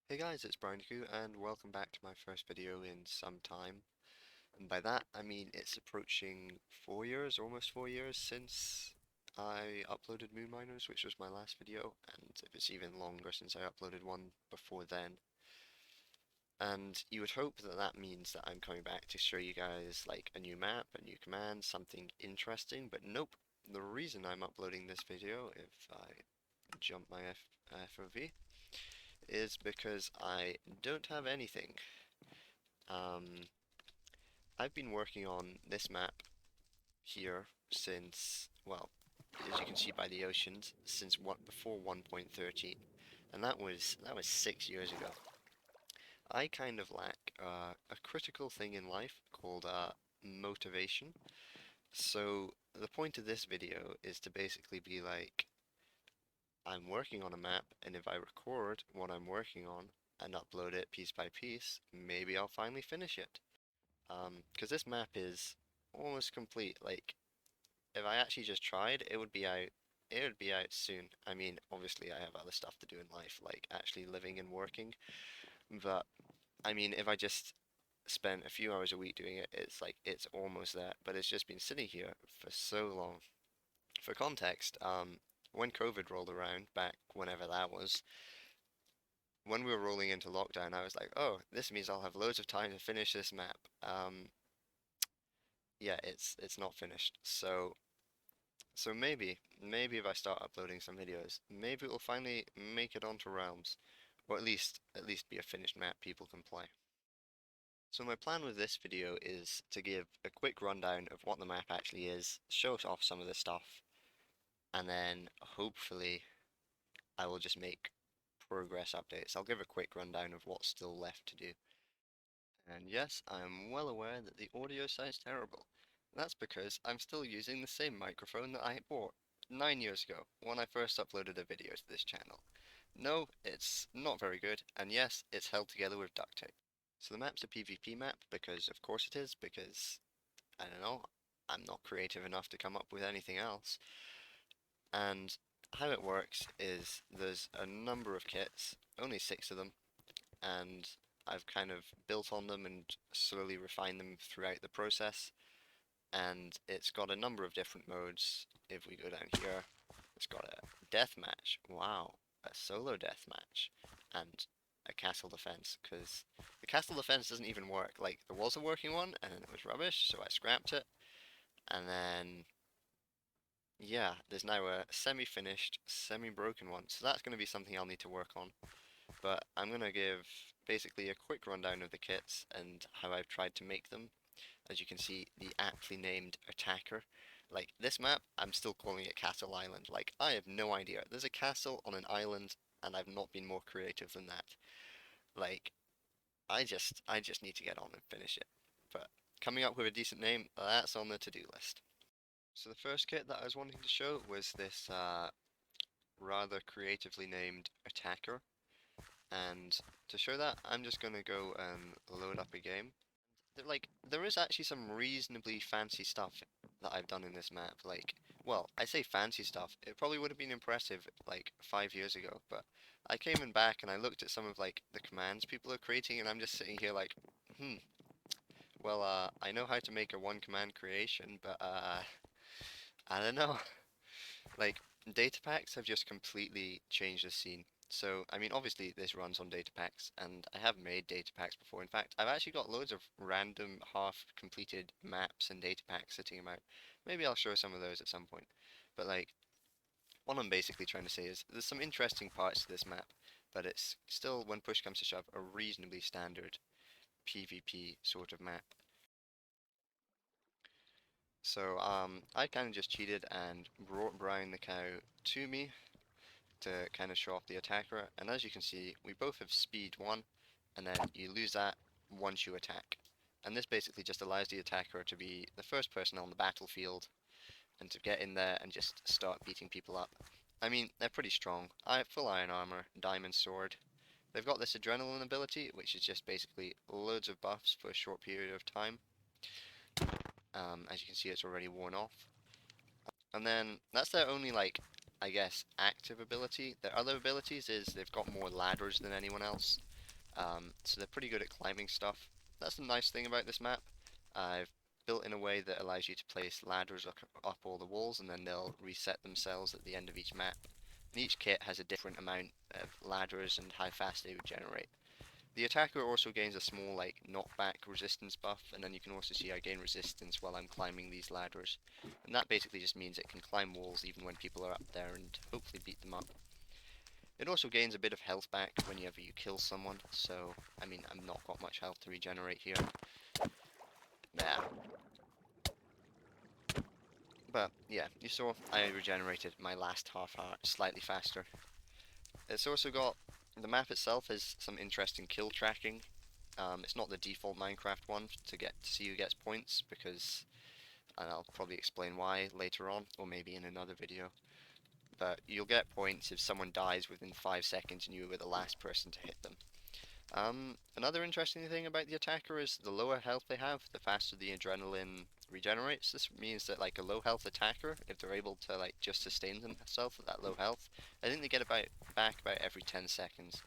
Hey guys, it's Brian and welcome back to my first video in some time. And by that, I mean it's approaching 4 years, almost 4 years since I uploaded Moon Miners, which was my last video, and if it's even longer since I uploaded one before then. And you would hope that that means that I'm coming back to show you guys like a new map, a new command, something interesting, but nope. The reason I'm uploading this video, if I jump my FOV, is because I don't have anything. Um, I've been working on this map here since, well, as you can see by the oceans, since what before 1.13, and that was 6 years ago. I kind of lack a critical thing in life called motivation. So the point of this video is to basically be like, I'm working on a map, and if I record what I'm working on and upload it piece by piece, maybe I'll finally finish it. Because this map is almost complete. Like, if I actually just tried, it would be out. It would be out soon. I mean, obviously, I have other stuff to do in life, like actually living and working. But I mean, if I just spent a few hours a week doing it, it's like it's almost there. But it's just been sitting here for so long. For context, when COVID rolled around, back whenever that was, when we were rolling into lockdown, I was like, oh, this means I'll have loads of time to finish this map. Yeah, it's not finished. So maybe if I start uploading some videos, maybe it will finally make it onto Realms, or at least be a finished map people can play. So my plan with this video is to give a quick rundown of what the map actually is, show off some of the stuff, and then hopefully I will just make progress updates. I'll give a quick rundown of what's still left to do. And yes, I am well aware that the audio sounds terrible. That's because I'm still using the same microphone that I bought 9 years ago when I first uploaded a video to this channel. No, it's not very good, and yes, it's held together with duct tape. So the map's a PvP map because of course it is, because I don't know, I'm not creative enough to come up with anything else. And how it works is there's a number of kits, only 6 of them, and I've kind of built on them and slowly refined them throughout the process. And it's got a number of different modes. If we go down here, it's got a death match. Wow, a solo death match, and a castle defense. Because the castle defense doesn't even work. Like there was a working one, and it was rubbish, so I scrapped it. And then yeah, there's now a semi-finished, semi-broken one. So that's going to be something I'll need to work on. But I'm going to give basically a quick rundown of the kits and how I've tried to make them. As you can see, the aptly named attacker. Like, this map, I'm still calling it Castle Island. Like, I have no idea. There's a castle on an island, and I've not been more creative than that. Like, I just need to get on and finish it. But coming up with a decent name, that's on the to-do list. So the first kit that I was wanting to show was this rather creatively named attacker. And to show that, I'm just gonna go and load up a game. Like, there is actually some reasonably fancy stuff that I've done in this map. Like, well, I say fancy stuff. It probably would have been impressive like 5 years ago, but I came in back and I looked at some of like the commands people are creating, and I'm just sitting here like, well, I know how to make a one command creation, but I don't know. Like, data packs have just completely changed the scene. So, I mean, obviously this runs on data packs, and I have made data packs before. In fact, I've actually got loads of random half-completed maps and data packs sitting about. Maybe I'll show some of those at some point. But like, what I'm basically trying to say is there's some interesting parts to this map, but it's still, when push comes to shove, a reasonably standard PvP sort of map. So, I kind of just cheated and brought Brian the cow to me to kind of show off the attacker, and as you can see, we both have speed 1, and then you lose that once you attack. And this basically just allows the attacker to be the first person on the battlefield and to get in there and just start beating people up. I mean, they're pretty strong. Full iron armor, diamond sword. They've got this adrenaline ability, which is just basically loads of buffs for a short period of time. As you can see, it's already worn off. And then that's their only, like, I guess, active ability. Their other abilities is they've got more ladders than anyone else. So they're pretty good at climbing stuff. That's the nice thing about this map. I've built in a way that allows you to place ladders up all the walls, and then they'll reset themselves at the end of each map. And each kit has a different amount of ladders and how fast they would generate. The attacker also gains a small like knockback resistance buff, and then you can also see I gain resistance while I'm climbing these ladders. And that basically just means it can climb walls even when people are up there and hopefully beat them up. It also gains a bit of health back whenever you kill someone, so I mean I've not got much health to regenerate here. Yeah. But yeah, you saw I regenerated my last half heart slightly faster. It's also got the map itself has some interesting kill tracking. It's not the default Minecraft one to see who gets points because, and I'll probably explain why later on, or maybe in another video. But you'll get points if someone dies within 5 seconds and you were the last person to hit them. Another interesting thing about the attacker is the lower health they have, the faster the adrenaline regenerates. This means that like a low health attacker, if they're able to like just sustain themselves at that low health, I think they get back about every 10 seconds.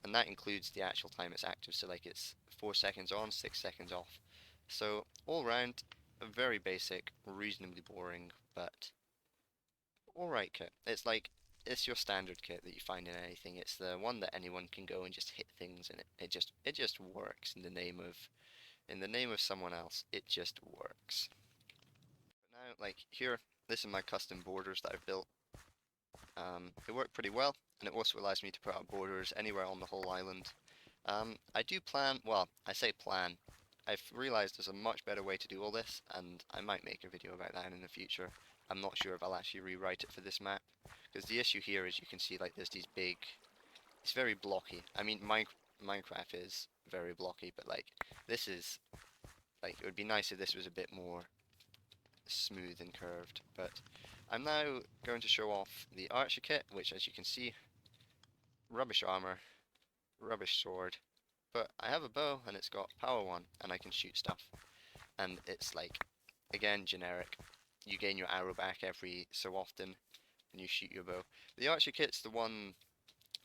And that includes the actual time it's active, so like it's 4 seconds on, 6 seconds off. So all round, a very basic, reasonably boring, but alright kit. It's your standard kit that you find in anything. It's the one that anyone can go and just hit things, and it just works in the name of someone else. It just works. But now, like here, this is my custom borders that I've built. They work pretty well, and it also allows me to put up borders anywhere on the whole island. I do plan, well, I say plan. I've realized there's a much better way to do all this, and I might make a video about that in the future. I'm not sure if I'll actually rewrite it for this map, because the issue here is you can see like there's these big, it's very blocky. I mean, Minecraft is very blocky, but like this is, like it would be nice if this was a bit more smooth and curved. But I'm now going to show off the archer kit, which as you can see, rubbish armor, rubbish sword, but I have a bow and it's got power 1 and I can shoot stuff. And it's like, again, generic. You gain your arrow back every so often and you shoot your bow. The archer kit's the one,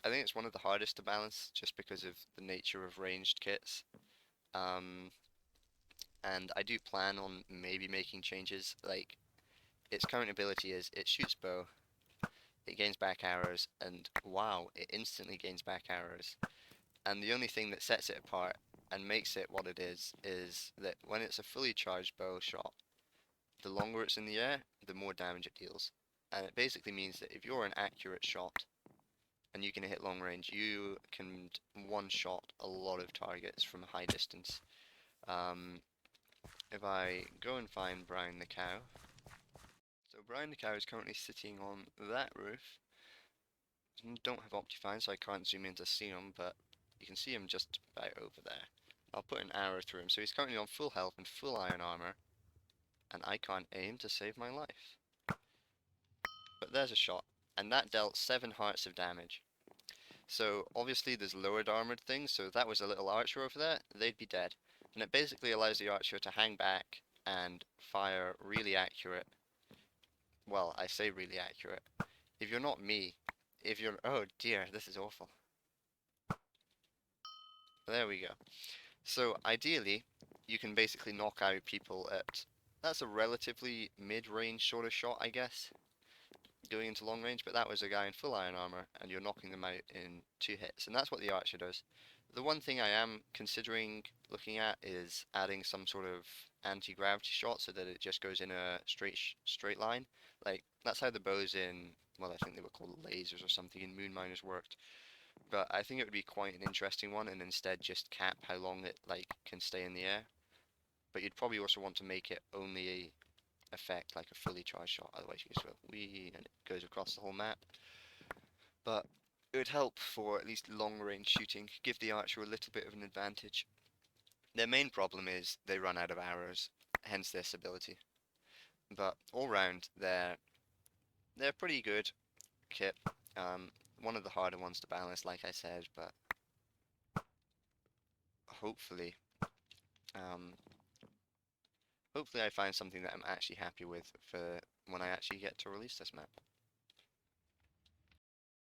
I think it's one of the hardest to balance just because of the nature of ranged kits. Um, and I do plan on maybe making changes. Like, its current ability is it shoots bow, it gains back arrows, and wow, it instantly gains back arrows. And the only thing that sets it apart and makes it what it is that when it's a fully charged bow shot, the longer it's in the air, the more damage it deals. And it basically means that if you're an accurate shot and you can hit long range, you can one-shot a lot of targets from a high distance. Um, if I go and find Brian the cow, so Brian the cow is currently sitting on that roof. Don't have Optifine, so I can't zoom in to see him, but you can see him just about over there. I'll put an arrow through him, so he's currently on full health and full iron armor, and I can't aim to save my life. But there's a shot, and that dealt 7 hearts of damage. So obviously there's lowered armored things, so if that was a little archer over there, they'd be dead. And it basically allows the archer to hang back and fire really accurate. Well, I say really accurate. If you're not me, if you're, oh dear, this is awful. There we go. So ideally, you can basically knock out people at, that's a relatively mid-range sort of shot, I guess, going into long range, but that was a guy in full iron armor, and you're knocking them out in 2 hits, and that's what the archer does. The one thing I am considering looking at is adding some sort of anti-gravity shot so that it just goes in a straight line. Like, that's how the bows in, well, I think they were called lasers or something in Moon Miners worked. But I think it would be quite an interesting one, and instead just cap how long it like can stay in the air. But you'd probably also want to make it only affect like a fully charged shot, otherwise you just go wee and it goes across the whole map. But it would help for at least long range shooting, give the archer a little bit of an advantage. Their main problem is they run out of arrows, hence this ability. But all round they're pretty good kit. One of the harder ones to balance, like I said, but hopefully um, hopefully I find something that I'm actually happy with for when I actually get to release this map.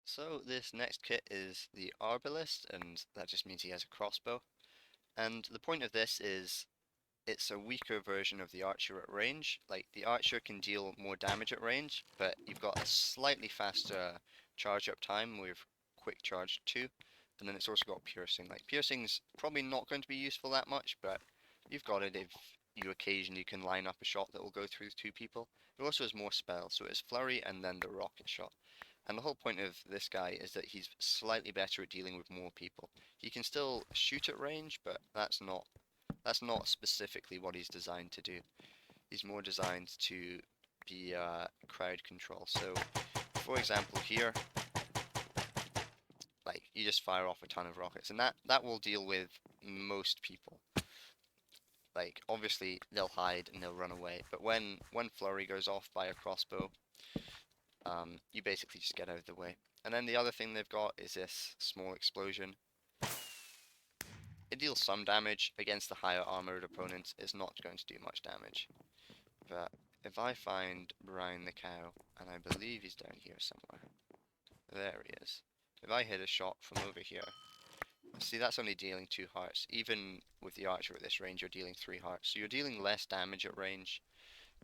So this next kit is the Arbalist, and that just means he has a crossbow. And the point of this is it's a weaker version of the archer at range. Like, the archer can deal more damage at range, but you've got a slightly faster charge up time with quick charge 2. And then it's also got piercing. Like, piercing's probably not going to be useful that much, but you've got it if you occasionally can line up a shot that will go through two people. It also has more spells, so it's flurry and then the rocket shot. And the whole point of this guy is that he's slightly better at dealing with more people. He can still shoot at range, but that's not specifically what he's designed to do. He's more designed to be crowd control. So, for example, here, like, you just fire off a ton of rockets, and that will deal with most people. Like, obviously they'll hide and they'll run away, but when flurry goes off by a crossbow, you basically just get out of the way. And then the other thing they've got is this small explosion. It deals some damage against the higher armored opponents. It's not going to do much damage. But if I find Brian the cow, and I believe he's down here somewhere. There he is. If I hit a shot from over here, see, that's only dealing 2 hearts. Even with the archer at this range, you're dealing 3 hearts. So you're dealing less damage at range,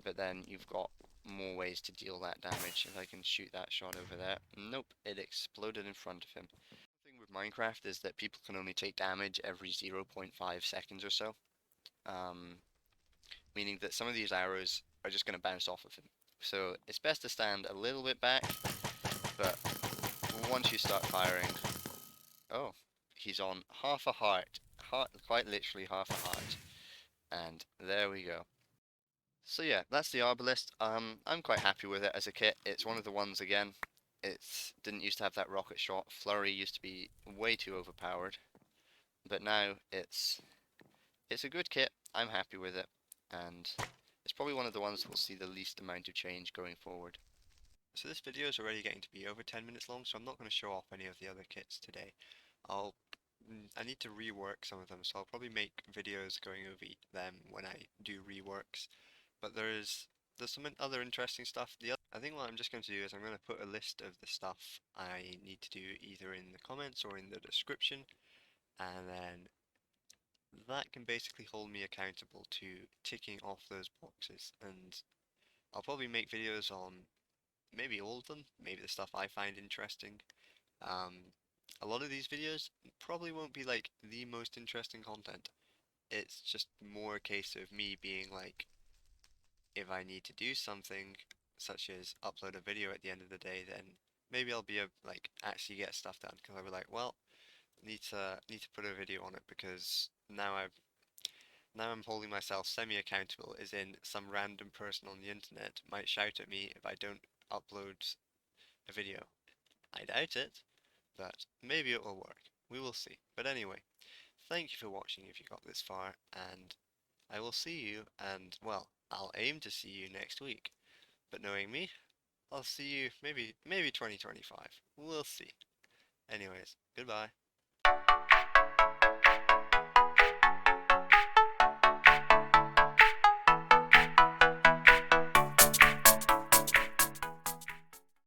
but then you've got more ways to deal that damage. If I can shoot that shot over there. Nope, it exploded in front of him. The thing with Minecraft is that people can only take damage every 0.5 seconds or so. Um, Meaning that some of these arrows are just going to bounce off of him. So it's best to stand a little bit back, but once you start firing, oh, he's on half a heart, quite literally half a heart, and there we go. So yeah, that's the Arbalist. I'm quite happy with it as a kit. It's one of the ones, again, it didn't used to have that rocket shot. Flurry used to be way too overpowered, but now it's a good kit. I'm happy with it, and it's probably one of the ones that will see the least amount of change going forward. So this video is already getting to be over 10 minutes long, so I'm not going to show off any of the other kits today. I'll I need to rework some of them, so I'll probably make videos going over them when I do reworks. But there's some other interesting stuff. I think what I'm just going to do is I'm going to put a list of the stuff I need to do either in the comments or in the description, and then that can basically hold me accountable to ticking off those boxes. And I'll probably make videos on maybe all of them, maybe the stuff I find interesting. Um, a lot of these videos probably won't be like the most interesting content. It's just more a case of me being like, if I need to do something, such as upload a video at the end of the day, then maybe I'll be able like actually get stuff done. Because I'll be like, well, need to put a video on it because now I'm holding myself semi-accountable, as in some random person on the internet might shout at me if I don't upload a video. I doubt it, but maybe it will work. We will see. But anyway, thank you for watching if you got this far, and I will see you, and well, I'll aim to see you next week. But knowing me, I'll see you maybe 2025. We'll see. Anyways, goodbye.